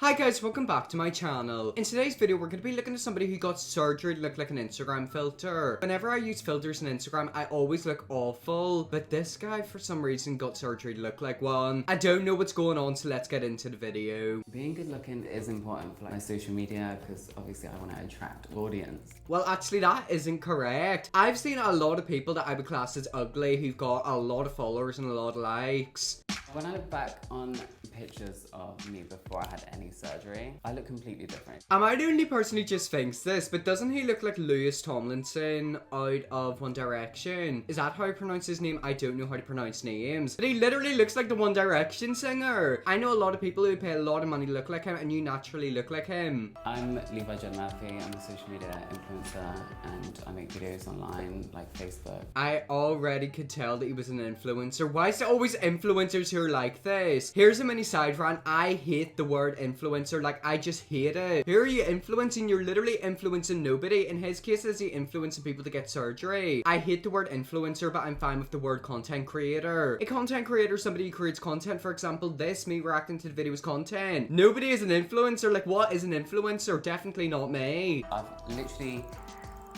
Hi guys, welcome back to my channel. In today's video, we're going to be looking at somebody who got surgery to look like an Instagram filter. Whenever I use filters on Instagram, I always look awful, but this guy for some reason got surgery to look like one. I don't know what's going on, so let's get into the video. Being good looking is important for my social media because obviously I want to attract audience. Well, actually that isn't correct. I've seen a lot of people that I would class as ugly who've got a lot of followers and a lot of likes. When I look back on pictures of me before I had any surgery, I look completely different. Am I the only person who just thinks this? But doesn't he look like Louis Tomlinson out of One Direction? Is that how I pronounce his name? I don't know how to pronounce names. But he literally looks like the One Direction singer. I know a lot of people who pay a lot of money to look like him, and you naturally look like him. I'm Levi John Murphy. I'm a social media influencer and I make videos online like Facebook. I already could tell that he was an influencer. Why is it always influencers who are like this? Here's a mini side rant. I hate the word influencer. Like, I just hate it. Who are you influencing? You're literally influencing nobody. In his case, is he influencing people to get surgery? I hate the word influencer, but I'm fine with the word content creator. A content creator is somebody who creates content. For example, this, me reacting to the video, is content. Nobody is an influencer. Like, what is an influencer? Definitely not me. I've literally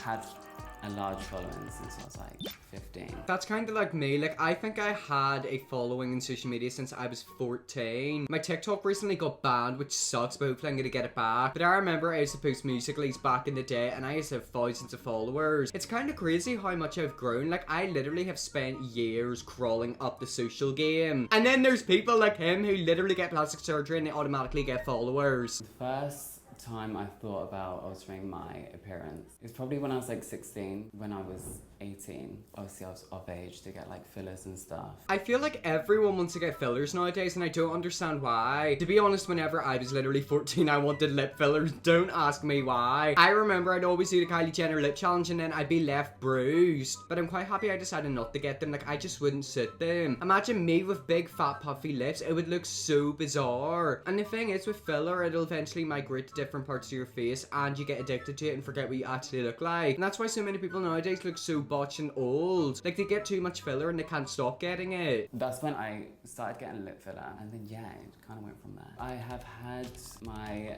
had a large following since I was like 15. That's kind of like me. Like, I think I had a following in social media since I was 14. My TikTok recently got banned, which sucks, but hopefully I'm gonna get it back. But I remember I used to post Musical.lys back in the day, and I used to have thousands of followers. It's kind of crazy how much I've grown. Like, I literally have spent years crawling up the social game. And then there's people like him who literally get plastic surgery and they automatically get followers. The first time I thought about altering my appearance is probably when I was like 16. When I was 18, obviously I was of age to get like fillers and stuff. I feel like everyone wants to get fillers nowadays, and I don't understand why. To be honest, whenever I was literally 14, I wanted lip fillers. Don't ask me why. I remember I'd always do the Kylie Jenner lip challenge, and then I'd be left bruised. But I'm quite happy I decided not to get them. Like, I just wouldn't suit them. Imagine me with big fat puffy lips. It would look so bizarre. And the thing is, with filler, it'll eventually migrate to different parts of your face, and you get addicted to it and forget what you actually look like. And that's why so many people nowadays look so botched and old. Like, they get too much filler and they can't stop getting it. That's when I started getting lip filler, and then yeah, it kind of went from there. I have had my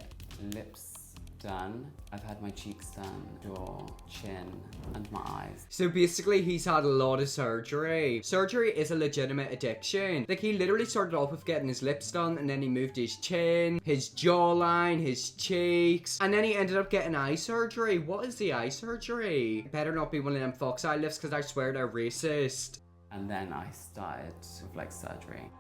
lips done. I've had my cheeks done, jaw, chin, and my eyes. So basically, he's had a lot of surgery. Surgery is a legitimate addiction. Like, he literally started off with getting his lips done, and then he moved his chin, his jawline, his cheeks, and then he ended up getting eye surgery. What is the eye surgery? It better not be one of them fox eye lifts, because I swear they're racist. And then I started with like surgery.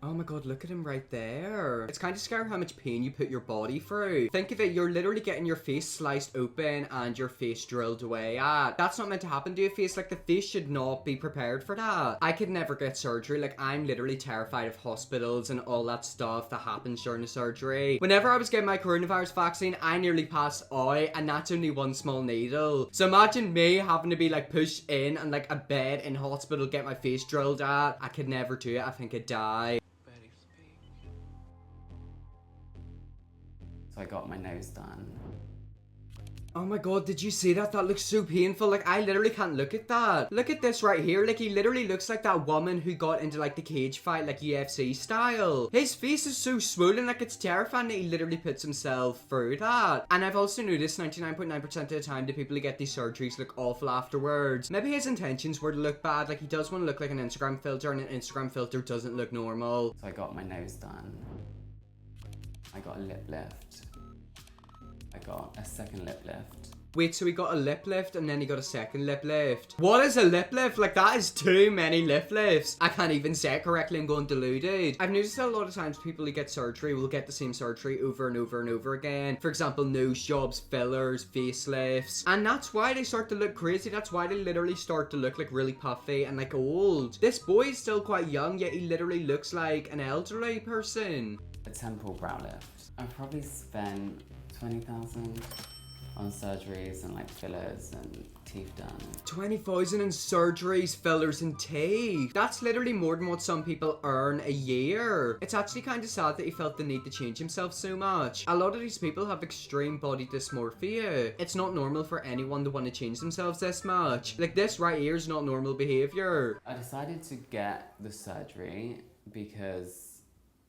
Oh my god, look at him right there. It's kind of scary how much pain you put your body through. Think of it, you're literally getting your face sliced open and your face drilled away at. That's not meant to happen to your face. Like, the face should not be prepared for that. I could never get surgery. Like, I'm literally terrified of hospitals and all that stuff that happens during the surgery. Whenever I was getting my coronavirus vaccine, I nearly passed out, and that's only one small needle. So imagine me having to be like pushed in and like a bed in hospital, get my face drilled at. I could never do it. I think I'd die. So I got my nose done. Oh my god, did you see that? That looks so painful. Like, I literally can't look at that. Look at this right here. Like, he literally looks like that woman who got into like the cage fight, like UFC style. His face is so swollen, like, it's terrifying that he literally puts himself through that. And I've also noticed 99.9% of the time the people who get these surgeries look awful afterwards. Maybe his intentions were to look bad. Like, he does want to look like an Instagram filter, and an Instagram filter doesn't look normal. So I got my nose done. I got a lip lift. I got a second lip lift. Wait, so he got a lip lift and then he got a second lip lift. What is a lip lift? Like, that is too many lip lifts. I can't even say it correctly. I'm going deluded. I've noticed that a lot of times people who get surgery will get the same surgery over and over and over again. For example, nose jobs, fillers, facelifts. And that's why they start to look crazy. That's why they literally start to look like really puffy and like old. This boy is still quite young, yet he literally looks like an elderly person. A temple brow lift. I've probably spent 20,000 on surgeries and like fillers and teeth done. 20,000 in surgeries, fillers and teeth. That's literally more than what some people earn a year. It's actually kind of sad that he felt the need to change himself so much. A lot of these people have extreme body dysmorphia. It's not normal for anyone to want to change themselves this much. Like, this right here is not normal behavior. I decided to get the surgery because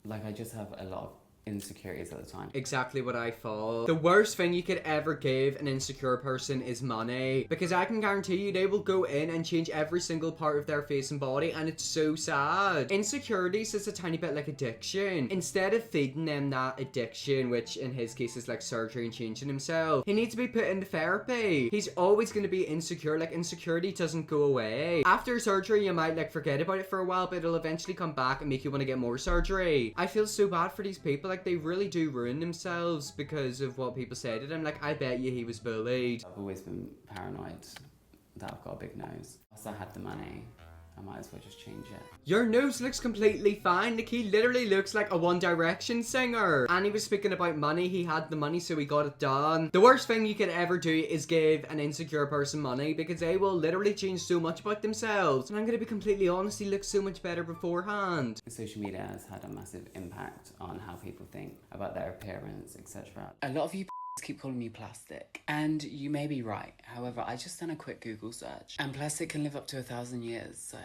Like, I just have a lot of insecurities at the time. Exactly what I thought. The worst thing you could ever give an insecure person is money, because I can guarantee you they will go in and change every single part of their face and body, and it's so sad. Insecurities is a tiny bit like addiction. Instead of feeding them that addiction, which in his case is like surgery and changing himself, he needs to be put into therapy. He's always going to be insecure. Like, insecurity doesn't go away. After surgery you might like forget about it for a while, but it'll eventually come back and make you want to get more surgery. I feel so bad for these people. Like, they really do ruin themselves because of what people say to them. Like, I bet you he was bullied. I've always been paranoid that I've got a big nose. Once I had the money, I might as well just change it. Your nose looks completely fine. Like, he literally looks like a One Direction singer. And he was speaking about money. He had the money, so he got it done. The worst thing you could ever do is give an insecure person money, because they will literally change so much about themselves. And I'm gonna be completely honest, he looks so much better beforehand. Social media has had a massive impact on how people think about their appearance, etc. A lot of you keep calling me plastic, and you may be right. However, I just done a quick Google search, and plastic can live up to 1,000 years, so...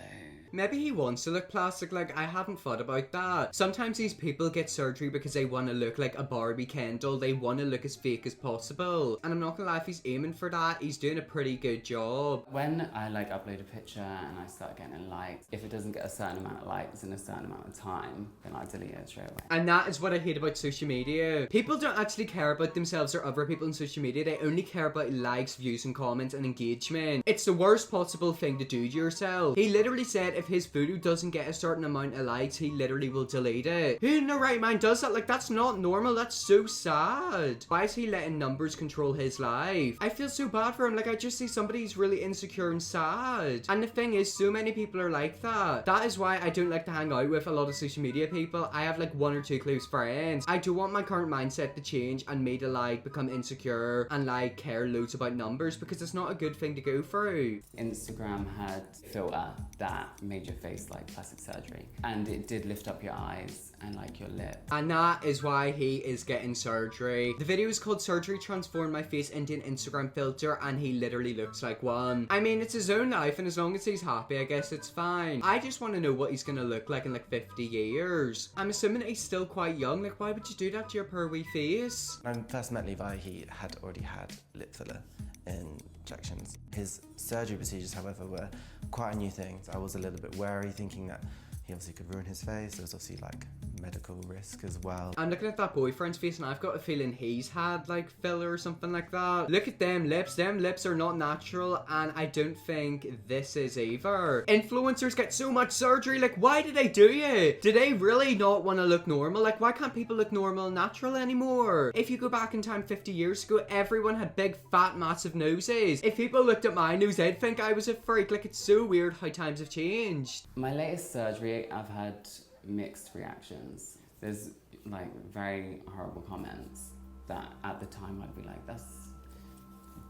Maybe he wants to look plastic. Like, I haven't thought about that. Sometimes these people get surgery because they want to look like a Barbie Kendall. They want to look as fake as possible. And I'm not gonna lie, if he's aiming for that, he's doing a pretty good job. When I like upload a picture and I start getting likes, if it doesn't get a certain amount of likes in a certain amount of time, then I delete it straight away. And that is what I hate about social media. People don't actually care about themselves or other people on social media. They only care about likes, views and comments and engagement. It's the worst possible thing to do to yourself. He literally said if his photo doesn't get a certain amount of likes, he literally will delete it. Who in their right mind does that? Like, that's not normal. That's so sad. Why is he letting numbers control his life? I feel so bad for him. Like, I just see somebody who's really insecure and sad. And the thing is, so many people are like that. That is why I don't like to hang out with a lot of social media people. I have like 1 or 2 close friends. I don't want my current mindset to change and me to like become insecure and like care loads about numbers, because it's not a good thing to go through. Instagram had a filter that made your face like plastic surgery, and it did lift up your eyes and like your lip. And that is why he is getting surgery. The video is called Surgery Transformed My Face into an Instagram Filter, and he literally looks like one. I mean, it's his own life, and as long as he's happy, I guess it's fine. I just want to know what he's gonna look like in like 50 years. I'm assuming that he's still quite young. Like, why would you do that to your poor wee face? When I first met Levi, he had already had lip filler injections. His surgery procedures, however, were quite a new thing. So I was a little bit wary, thinking that he obviously could ruin his face. There was obviously like medical risk as well. I'm looking at that boyfriend's face and I've got a feeling he's had like filler or something like that. Look at them lips. Them lips are not natural, and I don't think this is either. Influencers get so much surgery. Like, why do they do it? Do they really not want to look normal? Like, why can't people look normal and natural anymore? If you go back in time 50 years ago, everyone had big fat massive noses. If people looked at my nose, they'd think I was a freak. Like, it's so weird how times have changed. My latest surgery, I've had mixed reactions. There's like very horrible comments that at the time I'd be like, that's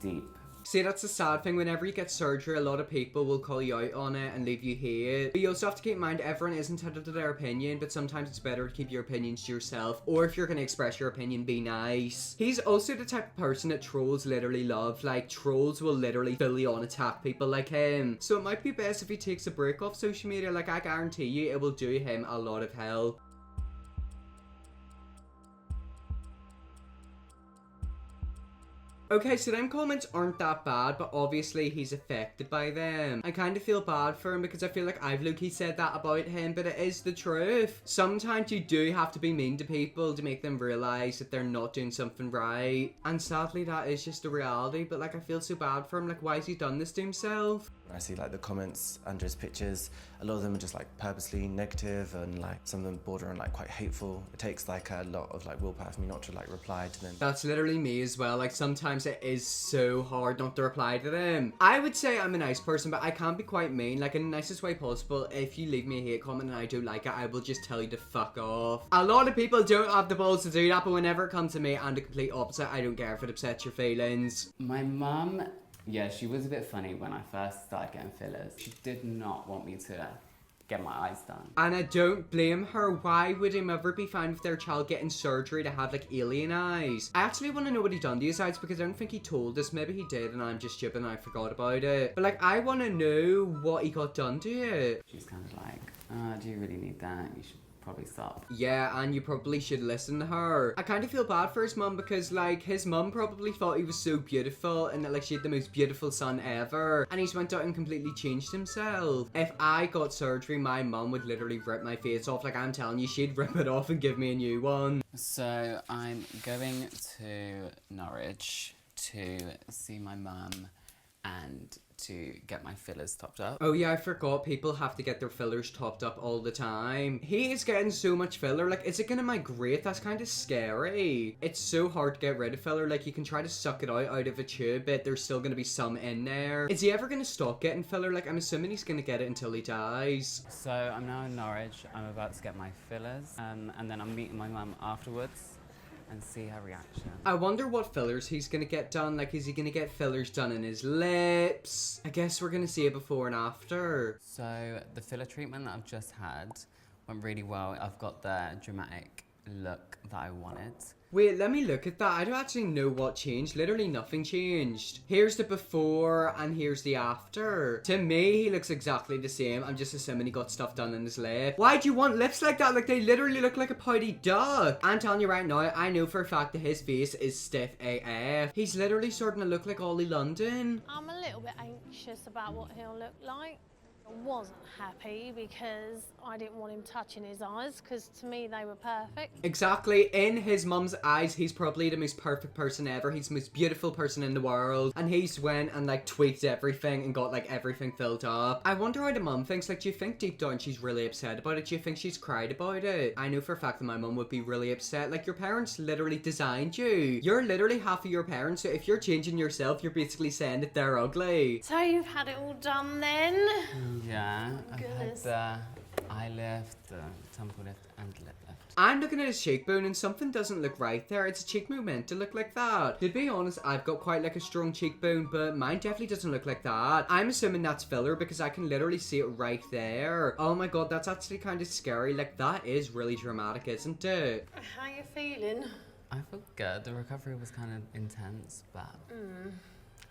deep. See, that's the sad thing. Whenever you get surgery, a lot of people will call you out on it and leave you hate. But you also have to keep in mind, everyone is entitled to their opinion, but sometimes it's better to keep your opinions to yourself, or if you're going to express your opinion, be nice. He's also the type of person that trolls literally love. Like, trolls will literally fully on attack people like him. So it might be best if he takes a break off social media. Like, I guarantee you it will do him a lot of hell. Okay, so them comments aren't that bad, but obviously he's affected by them. I kind of feel bad for him because I feel like I've low-key said that about him, but it is the truth. Sometimes you do have to be mean to people to make them realize that they're not doing something right. And sadly, that is just a reality, but like, I feel so bad for him. Like, why has he done this to himself? I see like the comments under his pictures, a lot of them are just like purposely negative, and like some of them border on like quite hateful. It takes like a lot of like willpower for me not to like reply to them. That's literally me as well. Like, sometimes it is so hard not to reply to them. I would say I'm a nice person, but I can be quite mean, like in the nicest way possible. If you leave me a hate comment and I don't like it, I will just tell you to fuck off. A lot of people don't have the balls to do that, but whenever it comes to me, I'm the complete opposite. I don't care if it upsets your feelings. My mum, yeah, she was a bit funny when I first started getting fillers. She did not want me to get my eyes done. And I don't blame her. Why would a mother be fine with their child getting surgery to have like alien eyes? I actually want to know what he done to his eyes, because I don't think he told us. Maybe he did and I'm just stupid and I forgot about it. But like, I want to know what he got done to it. She's kind of like, do you really need that? You should probably stop. Yeah, and you probably should listen to her. I kind of feel bad for his mum because, like, his mum probably thought he was so beautiful and that, like, she had the most beautiful son ever. And he's went out and completely changed himself. If I got surgery, my mum would literally rip my face off. Like, I'm telling you, she'd rip it off and give me a new one. So I'm going to Norwich to see my mum and to get my fillers topped up. Oh yeah, I forgot people have to get their fillers topped up all the time. He is getting so much filler. Like, is it gonna migrate? That's kind of scary. It's so hard to get rid of filler. Like, you can try to suck it out of a tube, but there's still gonna be some in there. Is he ever gonna stop getting filler? Like, I'm assuming he's gonna get it until he dies. So I'm now in Norwich. I'm about to get my fillers, and then I'm meeting my mum afterwards and see her reaction. I wonder what fillers he's gonna get done. Like, is he gonna get fillers done in his lips? I guess we're gonna see it before and after. So the filler treatment that I've just had went really well. I've got the dramatic look that I wanted. Wait, let me look at that. I don't actually know what changed. Literally nothing changed. Here's the before and here's the after. To me, he looks exactly the same. I'm just assuming he got stuff done in his lip. Why do you want lips like that? Like, they literally look like a pouty duck. I'm telling you right now, I know for a fact that his face is stiff AF. He's literally starting to look like Ollie London. I'm a little bit anxious about what he'll look like. I wasn't happy because I didn't want him touching his eyes because to me they were perfect. Exactly. In his mum's eyes, he's probably the most perfect person ever. He's the most beautiful person in the world. And he's went and, like, tweaked everything and got, like, everything filled up. I wonder how the mum thinks. Like, do you think deep down she's really upset about it? Do you think she's cried about it? I know for a fact that my mum would be really upset. Like, your parents literally designed you. You're literally half of your parents. So if you're changing yourself, you're basically saying that they're ugly. So you've had it all done then? Yeah, I've had Goodness. the eye lift, the temple lift, and lip lift. I'm looking at his cheekbone and something doesn't look right there. It's a cheekbone meant to look like that. To be honest, I've got quite like a strong cheekbone, but mine definitely doesn't look like that. I'm assuming that's filler because I can literally see it right there. Oh my god, that's actually kind of scary. Like, that is really dramatic, isn't it? How you feeling? I feel good. The recovery was kind of intense, but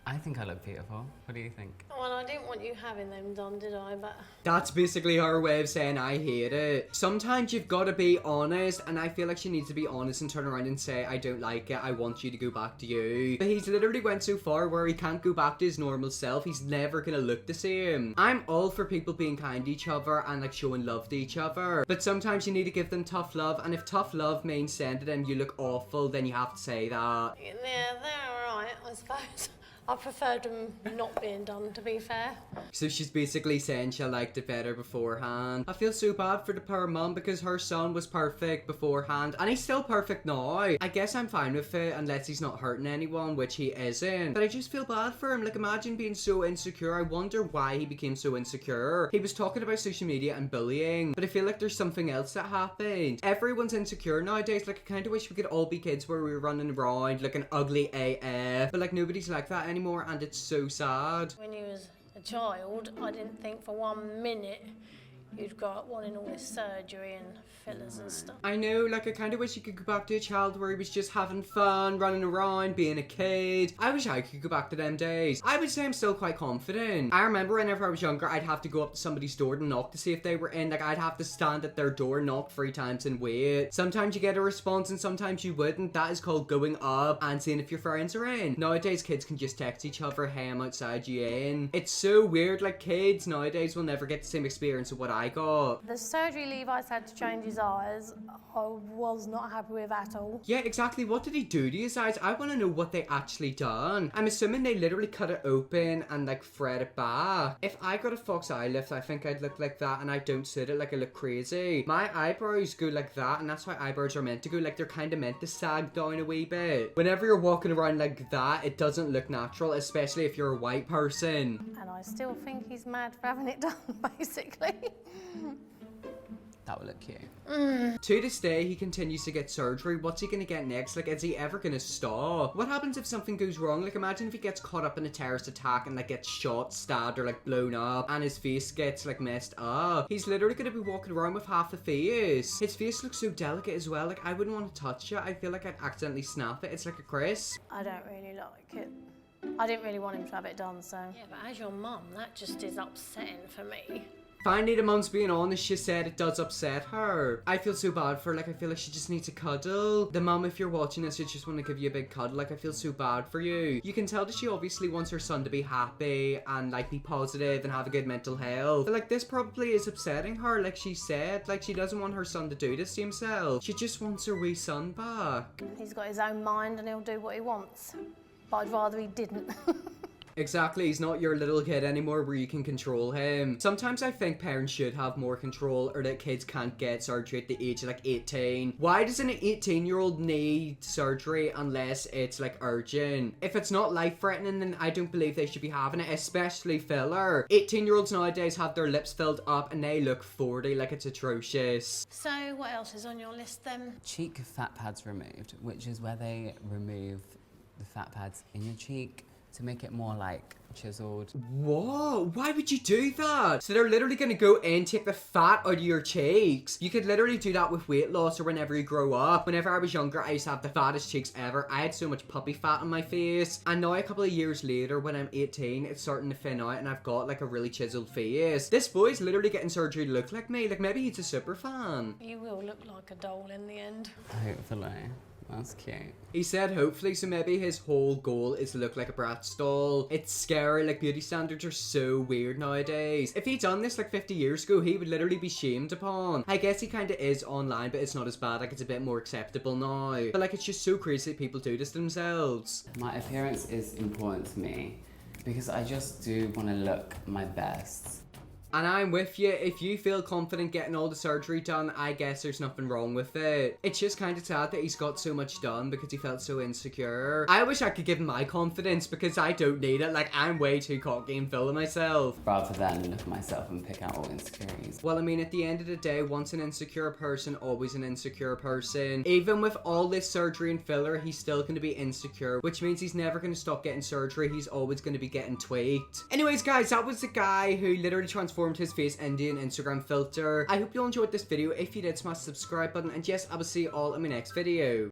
I think I look beautiful. What do you think? Well, I didn't want you having them done, did I? But That's basically her way of saying I hate it. Sometimes you've got to be honest, and I feel like she needs to be honest and turn around and say, I don't like it, I want you to go back to you. But he's literally went so far where he can't go back to his normal self. He's never gonna look the same. I'm all for people being kind to each other and, like, showing love to each other. But sometimes you need to give them tough love, and if tough love means saying to them you look awful, then you have to say that. yeah, they're alright, I suppose. I preferred them not being done, to be fair. So she's basically saying she liked it better beforehand. I feel so bad for the poor mum because her son was perfect beforehand and he's still perfect now. I guess I'm fine with it unless he's not hurting anyone, which he isn't. But I just feel bad for him. Like, imagine being so insecure. I wonder why he became so insecure. He was talking about social media and bullying, but I feel like there's something else that happened. Everyone's insecure nowadays. Like, I kind of wish we could all be kids where we were running around looking ugly AF, but like nobody's like that anymore, and it's so sad. When you was a child, I didn't think for 1 minute you'd go up wanting all this surgery and fillers and stuff. I know, like, I kind of wish you could go back to a child where he was just having fun, running around, being a kid. I wish I could go back to them days. I would say I'm still quite confident. I remember whenever I was younger, I'd have to go up to somebody's door to knock to see if they were in. Like, I'd have to stand at their door, knock 3 times and wait. Sometimes you get a response and sometimes you wouldn't. That is called going up and seeing if your friends are in. Nowadays, kids can just text each other, hey, I'm outside, you in? It's so weird. Like, kids nowadays will never get the same experience of what I got. The surgery Levi's had to change his eyes, I was not happy with at all. Yeah, exactly. What did he do to his eyes? I want to know what they actually done. I'm assuming they literally cut it open and, like, thread it back. If I got a fox eye lift, I think I'd look like that, and I don't suit it. Like, I look crazy. My eyebrows go like that, and that's why eyebrows are meant to go. Like, they're kind of meant to sag down a wee bit. Whenever you're walking around like that, it doesn't look natural, especially if you're a white person. And I still think he's mad for having it done, basically. That would look cute. To this day, he continues to get surgery. What's he gonna get next? Like, is he ever gonna stop? What happens if something goes wrong? Like, imagine if he gets caught up in a terrorist attack and, like, gets shot, stabbed, or, like, blown up, and his face gets, like, messed up. He's literally gonna be walking around with half a face. His face looks so delicate as well. Like, I wouldn't want to touch it. I feel like I'd accidentally snap it. It's like a crisp. I don't really like it. I didn't really want him to have it done, so. Yeah, but as your mum, that just is upsetting for me. Finally, the mum's being honest, she said it does upset her. I feel so bad for her, like I feel like she just needs a cuddle. The mum, if you're watching this, I just want to give you a big cuddle, like I feel so bad for you. You can tell that she obviously wants her son to be happy and like be positive and have a good mental health. But like this probably is upsetting her, like she said. Like she doesn't want her son to do this to himself. She just wants her wee son back. He's got his own mind and he'll do what he wants. But I'd rather he didn't. Exactly, he's not your little kid anymore where you can control him. Sometimes I think parents should have more control, or that kids can't get surgery at the age of like 18. Why does an 18-year-old need surgery unless it's like urgent? If it's not life-threatening, then I don't believe they should be having it, especially filler. 18-year-olds nowadays have their lips filled up and they look 40, like it's atrocious. So what else is on your list then? Cheek fat pads removed, which is where they remove the fat pads in your cheek to make it more like chiseled. Whoa, why would you do that? So they're literally gonna go and take the fat out of your cheeks. You could literally do that with weight loss or whenever you grow up. Whenever I was younger, I used to have the fattest cheeks ever. I had so much puppy fat on my face. And now a couple of years later, when I'm 18, it's starting to thin out and I've got like a really chiseled face. This boy's literally getting surgery to look like me. Like maybe he's a super fan. You will look like a doll in the end. Hopefully. That's cute. He said hopefully, so maybe his whole goal is to look like a Bratz doll. It's scary, like beauty standards are so weird nowadays. If he'd done this like 50 years ago, he would literally be shamed upon. I guess he kind of is online, but it's not as bad, like it's a bit more acceptable now. But like it's just so crazy that people do this to themselves. My appearance is important to me because I just do want to look my best. And I'm with you. If you feel confident getting all the surgery done, I guess there's nothing wrong with it. It's just kind of sad that he's got so much done because he felt so insecure. I wish I could give him my confidence because I don't need it. Like, I'm way too cocky and full of myself. Rather than look at myself and pick out all insecurities. Well, I mean, at the end of the day, once an insecure person, always an insecure person. Even with all this surgery and filler, he's still going to be insecure, which means he's never going to stop getting surgery. He's always going to be getting tweaked. Anyways, guys, that was the guy who literally transformed his face into an Instagram filter. I hope you all enjoyed this video. If you did, smash the subscribe button, and yes, I will see you all in my next video.